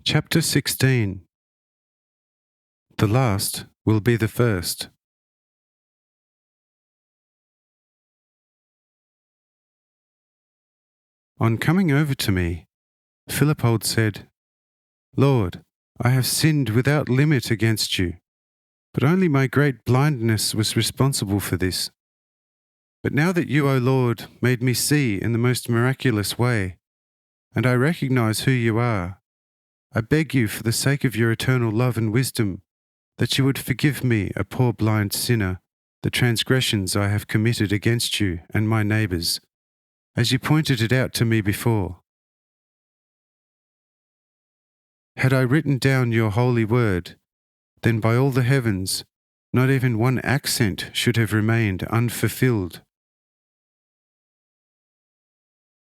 Chapter 16. The last will be the first. On coming over to me, Philippold said, "Lord, I have sinned without limit against you, but only my great blindness was responsible for this. But now that you, O Lord, made me see in the most miraculous way, and I recognize who you are, I beg you for the sake of your eternal love and wisdom, that you would forgive me, a poor blind sinner, the transgressions I have committed against you and my neighbours, as you pointed it out to me before. Had I written down your holy word, then by all the heavens, not even one accent should have remained unfulfilled.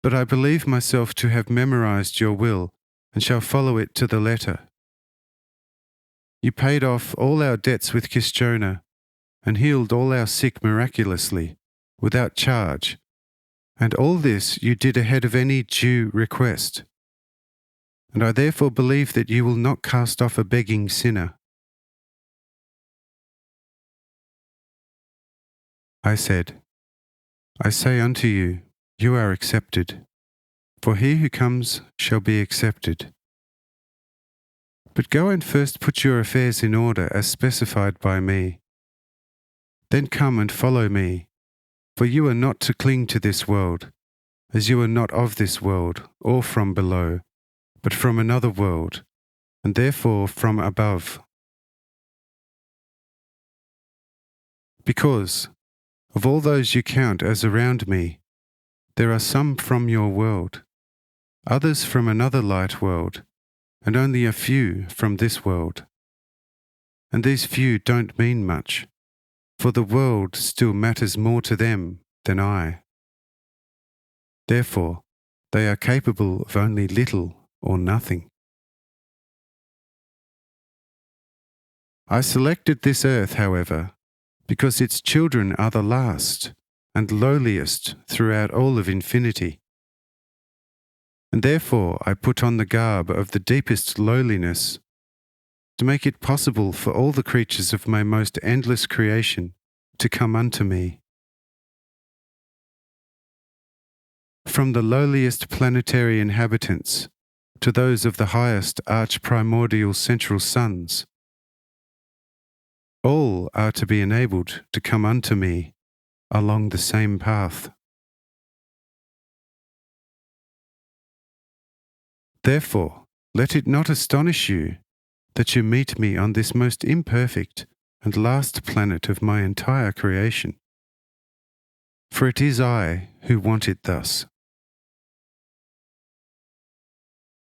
But I believe myself to have memorized your will and shall follow it to the letter. You paid off all our debts with Kishjona and healed all our sick miraculously, without charge, and all this you did ahead of any due request. And I therefore believe that you will not cast off a begging sinner." I said, "I say unto you, you are accepted, for he who comes shall be accepted. But go and first put your affairs in order as specified by me. Then come and follow me, for you are not to cling to this world, as you are not of this world or from below, but from another world, and therefore from above. Because, of all those you count as around me, there are some from your world, others from another light world, and only a few from this world. And these few don't mean much, for the world still matters more to them than I. Therefore, they are capable of only little or nothing. I selected this earth, however, because its children are the last and lowliest throughout all of infinity. And therefore I put on the garb of the deepest lowliness, to make it possible for all the creatures of my most endless creation to come unto me. From the lowliest planetary inhabitants to those of the highest arch-primordial central suns, all are to be enabled to come unto me along the same path. Therefore, let it not astonish you that you meet me on this most imperfect and last planet of my entire creation. For it is I who want it thus.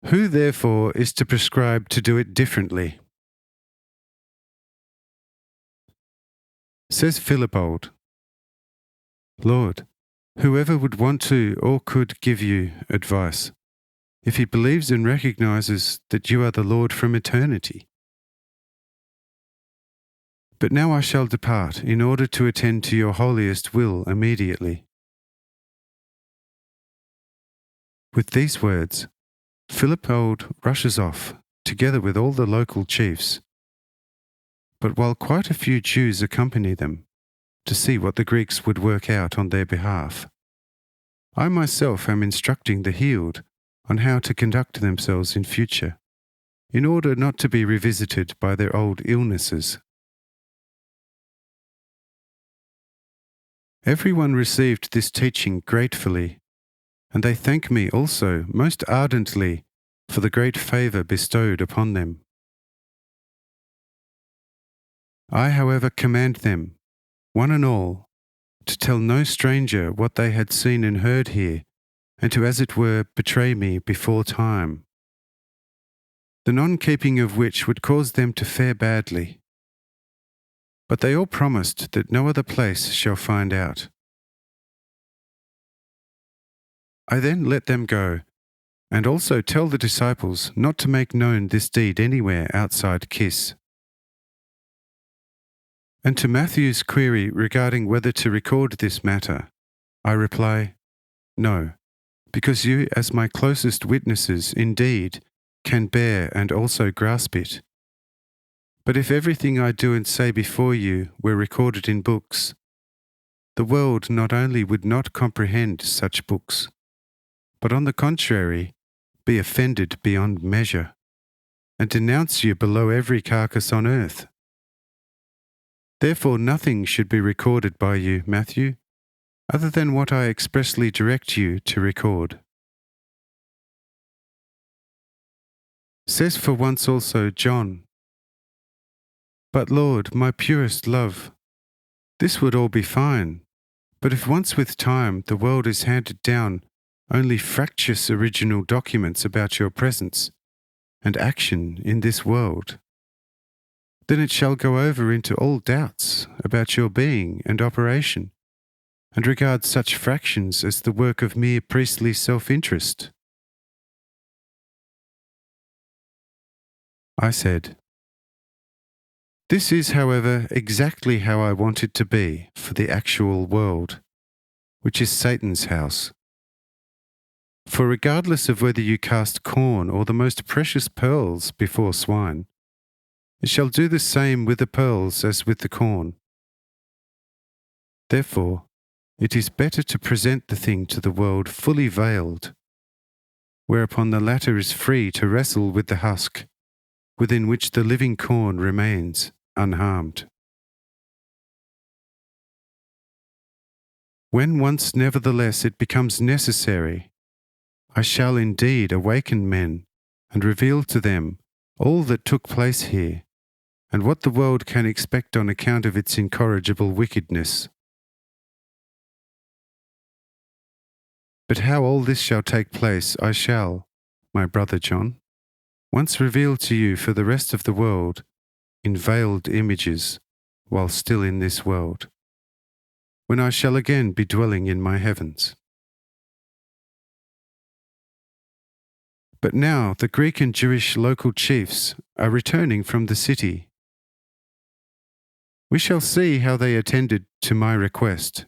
Who therefore is to prescribe to do it differently? Says Philippold, "Lord, whoever would want to or could give you advice, if he believes and recognizes that you are the Lord from eternity. But now I shall depart in order to attend to your holiest will immediately." With these words, Philippold rushes off, together with all the local chiefs. But while quite a few Jews accompany them, to see what the Greeks would work out on their behalf, I myself am instructing the healed on how to conduct themselves in future, in order not to be revisited by their old illnesses. Everyone received this teaching gratefully, and they thank me also most ardently for the great favour bestowed upon them. I, however, command them, one and all, to tell no stranger what they had seen and heard here, and to, as it were, betray me before time, the non-keeping of which would cause them to fare badly. But they all promised that no other place shall find out. I then let them go, and also tell the disciples not to make known this deed anywhere outside Kiss. And to Matthew's query regarding whether to record this matter, I reply, no, because you, as my closest witnesses, indeed, can bear and also grasp it. But if everything I do and say before you were recorded in books, the world not only would not comprehend such books, but on the contrary, be offended beyond measure, and denounce you below every carcass on earth. Therefore nothing should be recorded by you, Matthew, other than what I expressly direct you to record. Says for once also John, "But Lord, my purest love, this would all be fine, but if once with time the world is handed down only fractious original documents about your presence and action in this world, then it shall go over into all doubts about your being and operation, and regard such fractions as the work of mere priestly self-interest." I said, "This is, however, exactly how I want it to be for the actual world, which is Satan's house. For regardless of whether you cast corn or the most precious pearls before swine, it shall do the same with the pearls as with the corn. Therefore, it is better to present the thing to the world fully veiled, whereupon the latter is free to wrestle with the husk, within which the living corn remains unharmed. When once nevertheless it becomes necessary, I shall indeed awaken men and reveal to them all that took place here, and what the world can expect on account of its incorrigible wickedness. But how all this shall take place I shall, my brother John, once reveal to you for the rest of the world in veiled images while still in this world, when I shall again be dwelling in my heavens. But now the Greek and Jewish local chiefs are returning from the city. We shall see how they attended to my request,